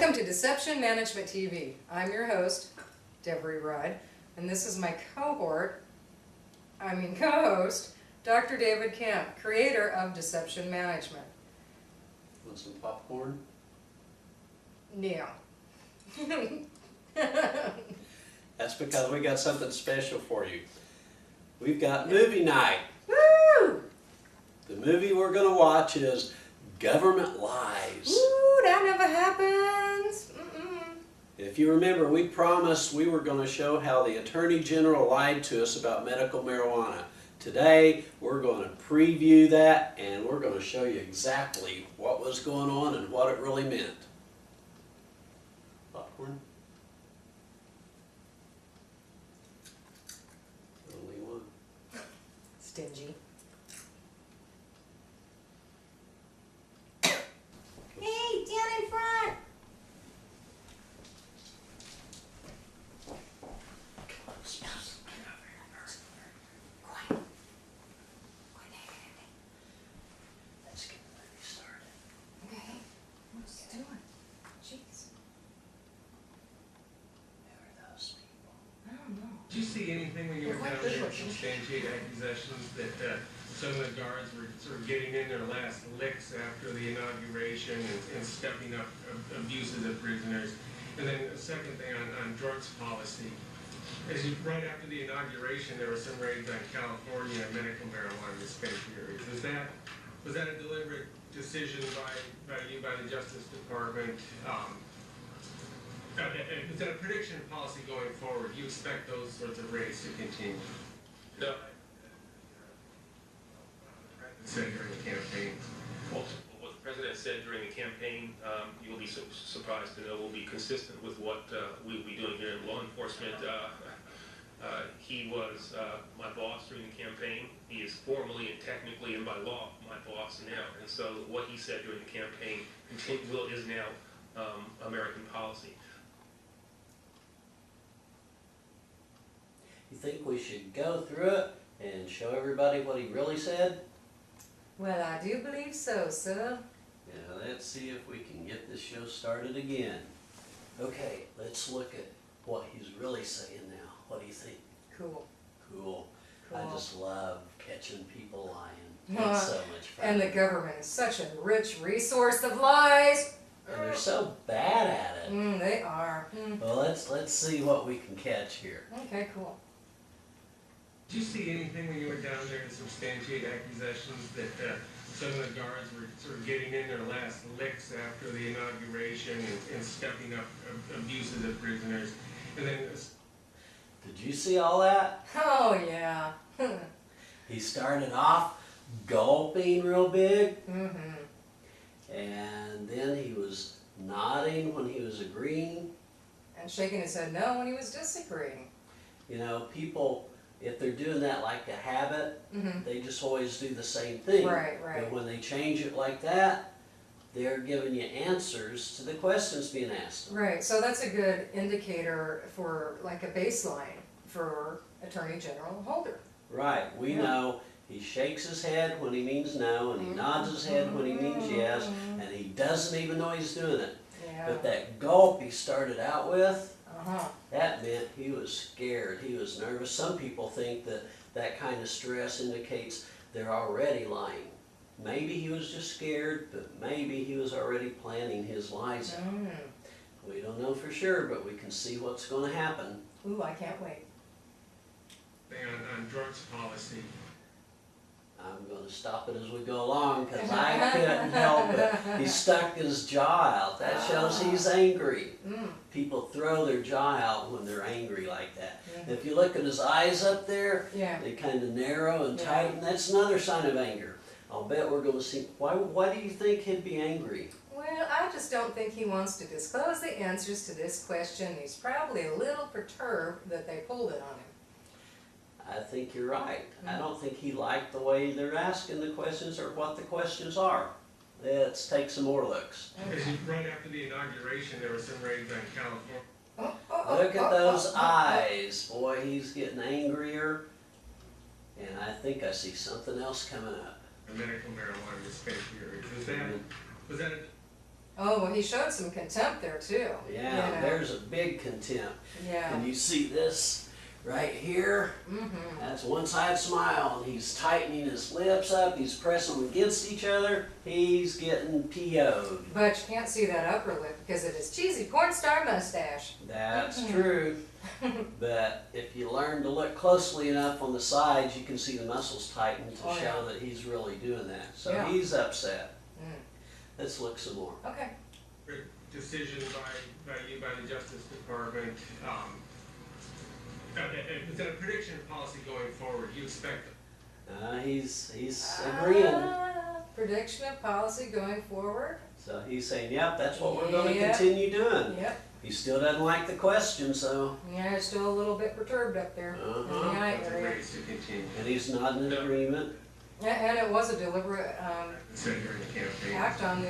Welcome to Deception Management TV. I'm your host, Deborah Rudd, and this is my co-host, Dr. David Kemp, creator of Deception Management. Want some popcorn? Yeah. That's because we got something special for you. We've got movie night. Woo! The movie we're going to watch is Government Lies. Woo, that never happens. If you remember, we promised we were going to show how the Attorney General lied to us about medical marijuana. Today, we're going to preview that, and we're going to show you exactly what was going on and what it really meant. Popcorn? Only one. Stingy. Hey, down in front! Quiet. Let's get the movie started. Okay, what's it doing? Jeez. Who are those people? I don't know. Did you see anything when you were down there to substantiate accusations that some of the guards were sort of getting in their last licks after the inauguration and stepping up abuses of prisoners? And then the second thing on drugs policy. Right after the inauguration, there were some raids on California medical marijuana dispensaries. Was that a deliberate decision by the Justice Department? Is that a prediction of policy going forward? Do you expect those sorts of raids to continue? No. Said during the campaign. Well, what the president said during the campaign, you'll be surprised to know will be consistent with what we will be doing here in law enforcement. He was my boss during the campaign. He is formally and technically and by law my boss now. And so what he said during the campaign is now American policy. You think we should go through it and show everybody what he really said? Well, I do believe so, sir. Yeah, let's see if we can get this show started again. Okay, let's look at what he's really saying now. What do you think? Cool. Cool. I Cool. just love catching people lying. It's so much fun. And the government is such a rich resource of lies. And they're so bad at it. They are. Well, let's see what we can catch here. Okay, cool. Did you see anything when you were down there to substantiate accusations that some of the guards were sort of getting in their last licks after the inauguration and stepping up abuses of prisoners? And then Did you see all that? Oh, yeah. He started off gulping real big, and then he was nodding when he was agreeing. And shaking his head no when he was disagreeing. You know, people, if they're doing that like a habit, they just always do the same thing. Right. But when they change it like that, they're giving you answers to the questions being asked. Right, so that's a good indicator for like a baseline for Attorney General Holder. Right, we know he shakes his head when he means no, and he nods his head when he means yes, and he doesn't even know he's doing it. Yeah. But that gulp he started out with, Uh-huh. that meant he was scared, he was nervous. Some people think that that kind of stress indicates they're already lying. Maybe he was just scared, but maybe he was already planning his lies out. We don't know for sure, but we can see what's going to happen. Ooh, I can't wait. on drugs policy. I'm going to stop it as we go along because I couldn't help it. He stuck his jaw out. That shows he's angry. People throw their jaw out when they're angry like that. If you look at his eyes up there, they kind of narrow and tighten. That's another sign of anger. I'll bet we're going to see. Why do you think he'd be angry? Well, I just don't think he wants to disclose the answers to this question. He's probably a little perturbed that they pulled it on him. I think you're right. I don't think he liked the way they're asking the questions or what the questions are. Let's take some more looks. Right after the inauguration, there were some raids on California. Look at those eyes. Boy, he's getting angrier. And I think I see something else coming up. The medical marijuana dispensaries. Was that Oh, well, he showed some contempt there too. Yeah, You know. there's a big contempt. Yeah. And you see this right here? Mm-hmm. That's one side smile, and he's tightening his lips up, he's pressing them against each other, he's getting PO'd. But you can't see that upper lip because of his cheesy porn star mustache. That's true. But if you learn to look closely enough on the sides, you can see the muscles tighten to Oh, yeah. show that he's really doing that. So Yeah. he's upset. Mm. Let's look some more. Okay. Decision by you, by the Justice Department, is that a prediction of policy going forward? You expect He's agreeing. Prediction of policy going forward? So he's saying, yep, that's what we're going to Yep. continue doing. Yep. He still doesn't like the question, so, Yeah, it's still a little bit perturbed up there in Uh-huh. the eye that's a area. race to continue? and he's not in agreement. And it was a deliberate Said during the campaign. act on the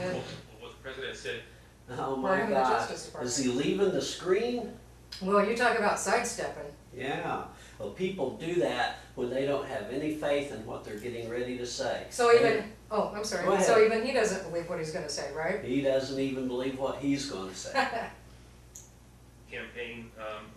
What the president said, Oh part my of the God. Justice Department. Is he leaving the screen? Well, you talk about sidestepping. Yeah. Well, people do that when they don't have any faith in what they're getting ready to say. So even, oh, I'm sorry. Go ahead. So even he doesn't believe what he's gonna say, right? He doesn't even believe what he's going to say. campaign,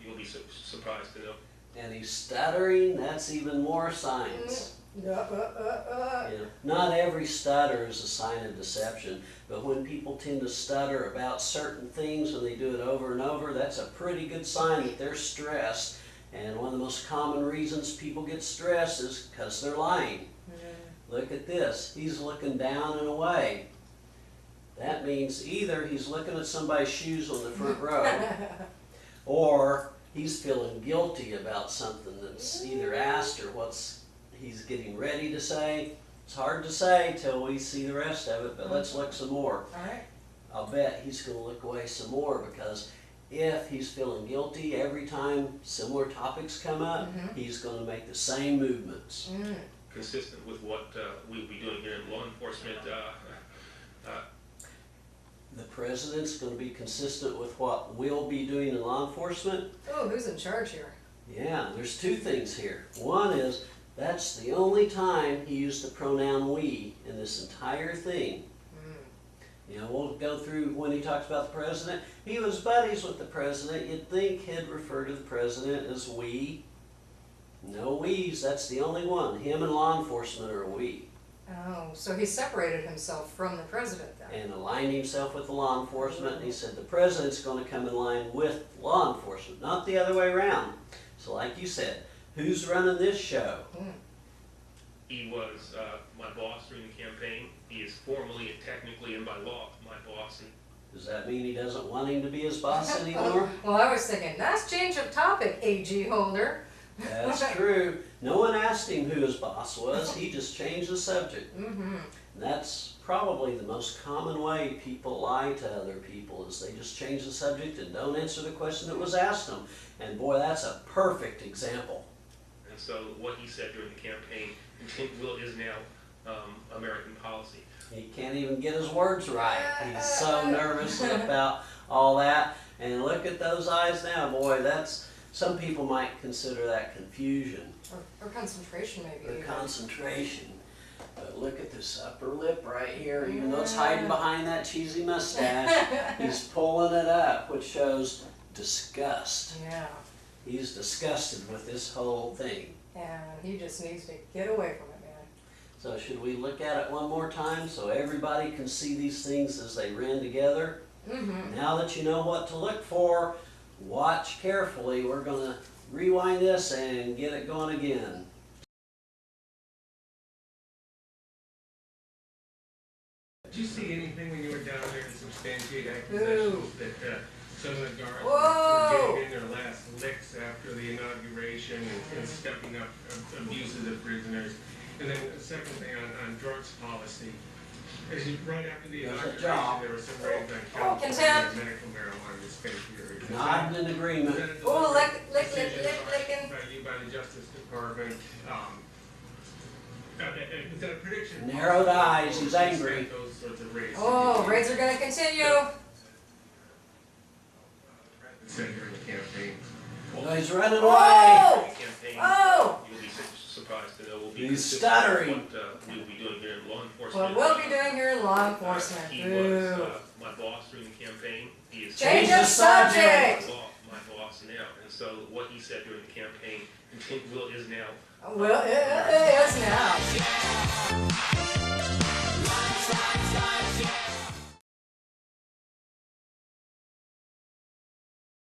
you'll be surprised to know. And he's stuttering, that's even more signs. You know, not every stutter is a sign of deception, but when people tend to stutter about certain things and they do it over and over, that's a pretty good sign that they're stressed. And one of the most common reasons people get stressed is because they're lying. Look at this, he's looking down and away. That means either he's looking at somebody's shoes on the front row, or he's feeling guilty about something that's either asked or what's he's getting ready to say. It's hard to say till we see the rest of it, but let's look some more. All right. I'll bet he's going to look away some more, because if he's feeling guilty every time similar topics come up, he's going to make the same movements. Consistent with what we'll be doing here in law enforcement. The president's going to be consistent with what we'll be doing in law enforcement. Oh, who's in charge here? Yeah, there's two things here. One is, that's the only time he used the pronoun we in this entire thing. You know, we'll go through when he talks about the president. He was buddies with the president. You'd think he'd refer to the president as we. No we's, that's the only one. Him and law enforcement are we. Oh, so he separated himself from the president then? And aligned himself with the law enforcement. And he said the president's going to come in line with law enforcement, not the other way around. So like you said, who's running this show? He was my boss during the campaign. He is formally and technically and by law my boss. And Does that mean he doesn't want him to be his boss anymore? Well, I was thinking, nice change of topic, AG Holder. That's true. No one asked him who his boss was. He just changed the subject. Mm-hmm. That's probably the most common way people lie to other people, is they just change the subject and don't answer the question that was asked them. And boy, that's a perfect example. And so what he said during the campaign is now American policy. He can't even get his words right. He's so nervous about all that. And look at those eyes now, boy, that's, some people might consider that confusion Or concentration maybe. or even. concentration. But look at this upper lip right here, even though it's hiding behind that cheesy mustache, he's pulling it up, which shows disgust. Yeah, He's disgusted with this whole thing. and he just needs to get away from it, man. So should we look at it one more time so everybody can see these things as they ran together? Now that you know what to look for, watch carefully. We're going to rewind this and get it going again. Did you see anything when you were down there to substantiate accusations that some of the guards Whoa. were getting in their last licks after the inauguration and stepping up abuses of prisoners? And then the second thing on drugs policy, as you, right after the There's a inauguration, job. there was some raids on contempt. California medical marijuana dispensaries. Nodding in agreement. Oh, lick, Decision licking. by you, by the Justice Department, is that a prediction? Narrowed eyes, he's angry. Those sorts of raids. Oh, raids are gonna continue. Said during the campaign. Well, he's running away. Oh! Campaign, Oh! you'll be surprised to know we'll be He's consistent stuttering. with what we'll be doing here in law enforcement. What we'll be doing here in law enforcement. He Boo. was my my boss during the campaign. He is Change the of subject! my boss now, and so what he said during the campaign is now Well, it is now.